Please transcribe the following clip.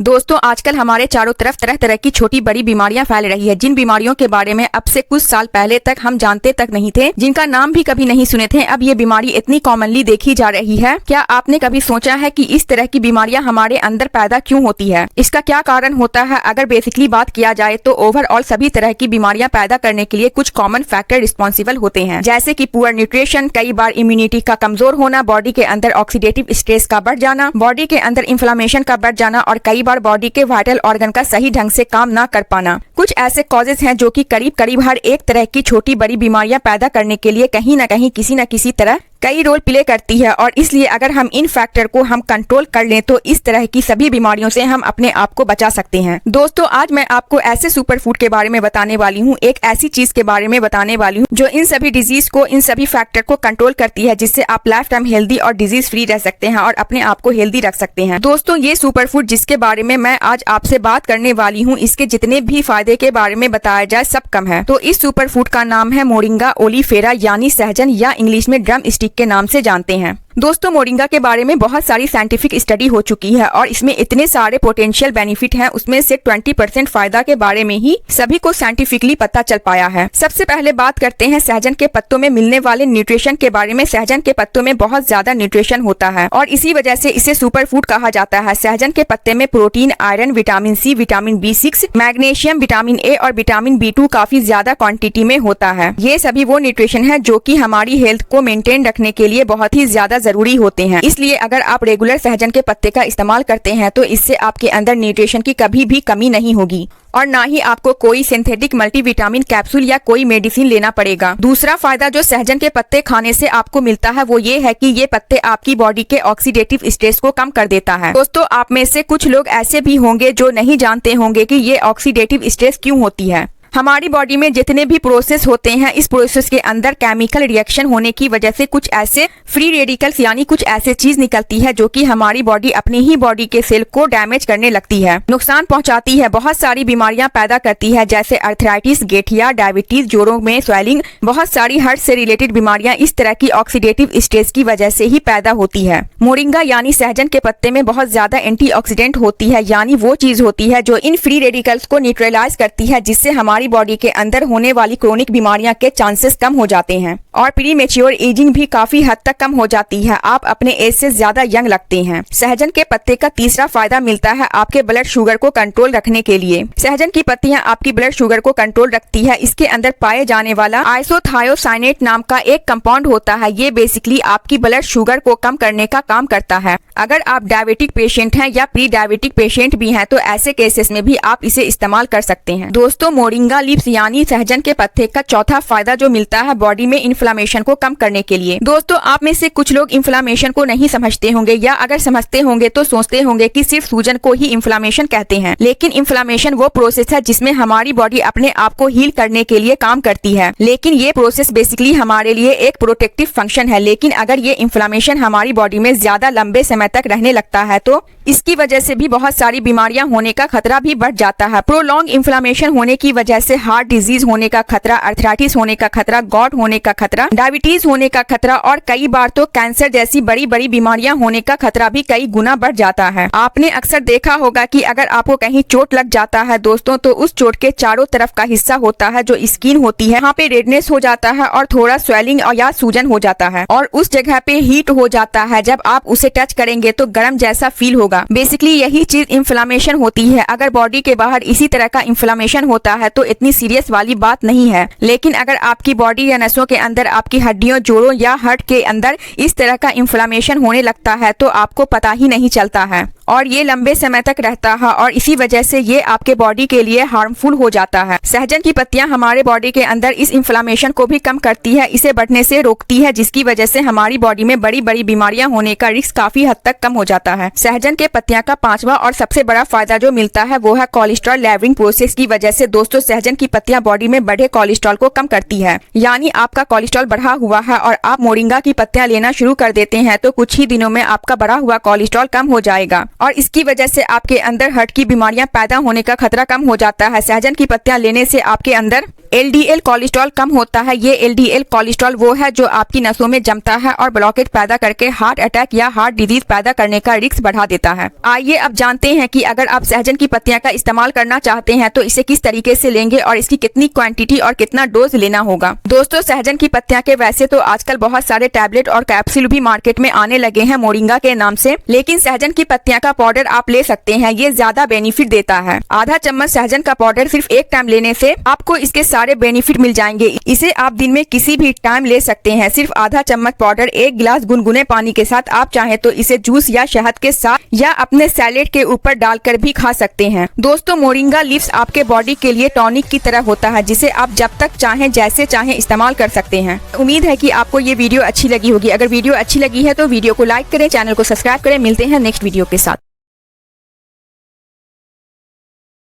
दोस्तों आजकल हमारे चारों तरफ तरह तरह की छोटी बड़ी बीमारियां फैल रही है, जिन बीमारियों के बारे में अब से कुछ साल पहले तक हम जानते तक नहीं थे, जिनका नाम भी कभी नहीं सुने थे, अब ये बीमारी इतनी कॉमनली देखी जा रही है। क्या आपने कभी सोचा है कि इस तरह की बीमारियां हमारे अंदर पैदा क्यों होती है? इसका क्या कारण होता है? अगर बेसिकली बात किया जाए तो ओवरऑल सभी तरह की बीमारियां पैदा करने के लिए कुछ कॉमन फैक्टर रिस्पॉन्सिबल होते हैं, जैसे कि पुअर न्यूट्रिशन, कई बार इम्यूनिटी का कमजोर होना, बॉडी के अंदर ऑक्सीडेटिव स्ट्रेस का बढ़ जाना, बॉडी के अंदर इन्फ्लेमेशन का बढ़ जाना और कई बार बॉडी के वाइटल ऑर्गन का सही ढंग से काम ना कर पाना। कुछ ऐसे कॉजेज हैं जो कि करीब करीब हर एक तरह की छोटी बड़ी बीमारियां पैदा करने के लिए कहीं ना कहीं किसी न किसी तरह कई रोल प्ले करती है, और इसलिए अगर हम इन फैक्टर को हम कंट्रोल कर लें तो इस तरह की सभी बीमारियों से हम अपने आप को बचा सकते हैं। दोस्तों आज मैं आपको ऐसे सुपर फूड के बारे में बताने वाली हूँ, एक ऐसी चीज के बारे में बताने वाली हूँ जो इन सभी डिजीज को, इन सभी फैक्टर को कंट्रोल करती है, जिससे आप लाइफ टाइम हेल्दी और डिजीज फ्री रह सकते हैं और अपने आप को हेल्दी रख सकते हैं। दोस्तों ये सुपर फूड जिसके बारे में मैं आज आपसे बात करने वाली हूँ, इसके जितने भी फायदे के बारे में बताया जाए सब कम है। तो इस सुपर फूड का नाम है मोरिंगा ओलिफेरा यानी सहजन, या इंग्लिश में ड्रम स्टिक के नाम से जानते हैं। दोस्तों मोरिंगा के बारे में बहुत सारी साइंटिफिक स्टडी हो चुकी है और इसमें इतने सारे पोटेंशियल बेनिफिट हैं, उसमें से 20% फायदा के बारे में ही सभी को साइंटिफिकली पता चल पाया है। सबसे पहले बात करते हैं सहजन के पत्तों में मिलने वाले न्यूट्रिशन के बारे में। सहजन के पत्तों में बहुत ज्यादा न्यूट्रिशन होता है और इसी वजह से इसे सुपर फूड कहा जाता है। सहजन के पत्ते में protein, iron, vitamin C, vitamin B6, magnesium, vitamin A और विटामिन B2 काफी ज्यादा क्वांटिटी में होता है। ये सभी वो न्यूट्रिशन है जो की हमारी हेल्थ को मेंटेन रखने के लिए बहुत ही ज्यादा जरूरी होते हैं। इसलिए अगर आप रेगुलर सहजन के पत्ते का इस्तेमाल करते हैं तो इससे आपके अंदर न्यूट्रिशन की कभी भी कमी नहीं होगी और ना ही आपको कोई सिंथेटिक मल्टीविटामिन कैप्सूल या कोई मेडिसिन लेना पड़ेगा। दूसरा फायदा जो सहजन के पत्ते खाने से आपको मिलता है वो ये है कि ये पत्ते आपकी बॉडी के ऑक्सीडेटिव स्ट्रेस को कम कर देता है। दोस्तों आप में से कुछ लोग ऐसे भी होंगे जो नहीं जानते होंगे कि ये ऑक्सीडेटिव स्ट्रेस क्यों होती है। हमारी बॉडी में जितने भी प्रोसेस होते हैं, इस प्रोसेस के अंदर केमिकल रिएक्शन होने की वजह से कुछ ऐसे फ्री रेडिकल्स यानी कुछ ऐसे चीज निकलती है जो कि हमारी बॉडी अपनी ही बॉडी के सेल को डैमेज करने लगती है, नुकसान पहुंचाती है, बहुत सारी बीमारियां पैदा करती है, जैसे अर्थराइटिस, गठिया, डायबिटीज, जोड़ों में स्वेलिंग, बहुत सारी हार्ट से रिलेटेड बीमारियां इस तरह की ऑक्सीडेटिव स्ट्रेस की वजह से ही पैदा होती है। मोरिंगा यानी सहजन के पत्ते में बहुत ज्यादा एंटीऑक्सीडेंट होती है, यानी वो चीज होती है जो इन फ्री रेडिकल्स को न्यूट्रलाइज करती है, जिससे हमारी बॉडी के अंदर होने वाली क्रोनिक बीमारियां के चांसेस कम हो जाते हैं और प्री मेच्योर एजिंग भी काफी हद तक कम हो जाती है। आप अपने एज से ज्यादा यंग लगते हैं। सहजन के पत्ते का तीसरा फायदा मिलता है आपके ब्लड शुगर को कंट्रोल रखने के लिए। सहजन की पत्तियां आपकी ब्लड शुगर को कंट्रोल रखती है। इसके अंदर पाए जाने वाला आइसोथायोसाइनेट नाम का एक कंपाउंड होता है। ये बेसिकली आपकी ब्लड शुगर को कम करने का काम करता है। अगर आप डायबिटिक पेशेंट हैं या प्री डायबिटिक पेशेंट भी हैं तो ऐसे केसेस में भी आप इसे इस्तेमाल कर सकते हैं। दोस्तों मोरिंगा लीव्स यानी सहजन के पत्ते का चौथा फायदा जो मिलता है बॉडी में इन्फ्लेमेशन को कम करने के लिए। दोस्तों आप में से कुछ लोग इन्फ्लेमेशन को नहीं समझते होंगे, या अगर समझते होंगे तो सोचते होंगे कि सिर्फ सूजन को ही इन्फ्लेमेशन कहते हैं, लेकिन इन्फ्लेमेशन वो प्रोसेस है जिसमें हमारी बॉडी अपने आप को हील करने के लिए काम करती है। लेकिन ये प्रोसेस बेसिकली हमारे लिए एक प्रोटेक्टिव फंक्शन है। लेकिन अगर ये इन्फ्लेमेशन हमारी बॉडी में ज्यादा लंबे समय तक रहने लगता है तो इसकी वजह से भी बहुत सारी बीमारियां होने का खतरा भी बढ़ जाता है। प्रोलॉन्ग इन्फ्लेमेशन होने की वजह से हार्ट डिजीज होने का खतरा, अर्थराइटिस होने का खतरा, गॉट होने का खतरा, डायबिटीज होने का खतरा और कई बार तो कैंसर जैसी बड़ी बड़ी बीमारियां होने का खतरा भी कई गुना बढ़ जाता है। आपने अक्सर देखा होगा कि अगर आपको कहीं चोट लग जाता है दोस्तों, तो उस चोट के चारों तरफ का हिस्सा होता है जो स्किन होती है, यहाँ पे रेडनेस हो जाता है और थोड़ा स्वेलिंग या सूजन हो जाता है और उस जगह पे हीट हो जाता है। जब आप उसे टच करेंगे तो गर्म जैसा फील होगा। बेसिकली यही चीज इन्फ्लेमेशन होती है। अगर बॉडी के बाहर इसी तरह का इन्फ्लेमेशन होता है तो इतनी सीरियस वाली बात नहीं है, लेकिन अगर आपकी बॉडी या नसों के अंदर, आपकी हड्डियों, जोड़ों या हार्ट के अंदर इस तरह का इन्फ्लेमेशन होने लगता है तो आपको पता ही नहीं चलता है और ये लंबे समय तक रहता है और इसी वजह से ये आपके बॉडी के लिए हार्मफुल हो जाता है। सहजन की पत्तियां हमारे बॉडी के अंदर इस इन्फ्लेमेशन को भी कम करती है, इसे बढ़ने से रोकती है, जिसकी वजह से हमारी बॉडी में बड़ी बड़ी बीमारियां होने का रिस्क काफी हद तक कम हो जाता है। सहजन के पत्तियां का पांचवा और सबसे बड़ा फायदा जो मिलता है वो है कोलेस्ट्रॉल लेवलिंग प्रोसेस की वजह से। दोस्तों सहजन की पत्तियां बॉडी में बढ़े कोलेस्ट्रॉल को कम करती है, यानी आपका कोलेस्ट्रॉल बढ़ा हुआ है और आप मोरिंगा की पत्तियां लेना शुरू कर देते हैं तो कुछ ही दिनों में आपका बढ़ा हुआ कोलेस्ट्रॉल कम हो जाएगा और इसकी वजह से आपके अंदर हार्ट की बीमारियां पैदा होने का खतरा कम हो जाता है। सहजन की पत्तियां लेने से आपके अंदर LDL कोलेस्ट्रॉल कम होता है। ये LDL कोलेस्ट्रॉल वो है जो आपकी नसों में जमता है और ब्लॉकेज पैदा करके हार्ट अटैक या हार्ट डिजीज पैदा करने का रिस्क बढ़ा देता है। आइए अब जानते हैं कि अगर आप सहजन की पत्तियां का इस्तेमाल करना चाहते हैं तो इसे किस तरीके से लेंगे और इसकी कितनी क्वांटिटी और कितना डोज लेना होगा। दोस्तों, सहजन की पत्तियां के वैसे तो आजकल बहुत सारे टैबलेट और कैप्सूल भी मार्केट में आने लगे हैं मोरिंगा के नाम से, लेकिन सहजन की पत्तियां का पाउडर आप ले सकते हैं। ये ज्यादा बेनिफिट देता है। आधा चम्मच सहजन का पाउडर सिर्फ एक टाइम लेने से आपको इसके सारे बेनिफिट मिल जाएंगे। इसे आप दिन में किसी भी टाइम ले सकते हैं। सिर्फ आधा चम्मच पाउडर 1 गिलास गुनगुने पानी के साथ आप चाहें तो इसे जूस या शहद के साथ या अपने सैलेड के ऊपर डालकर भी खा सकते हैं। दोस्तों, मोरिंगा लीव्स आपके बॉडी के लिए टॉनिक की तरह होता है जिसे आप जब तक चाहें जैसे चाहें इस्तेमाल कर सकते हैं। उम्मीद है कि आपको ये वीडियो अच्छी लगी होगी। अगर वीडियो अच्छी लगी है तो वीडियो को लाइक करें, चैनल को सब्सक्राइब करें। मिलते हैं नेक्स्ट वीडियो के साथ।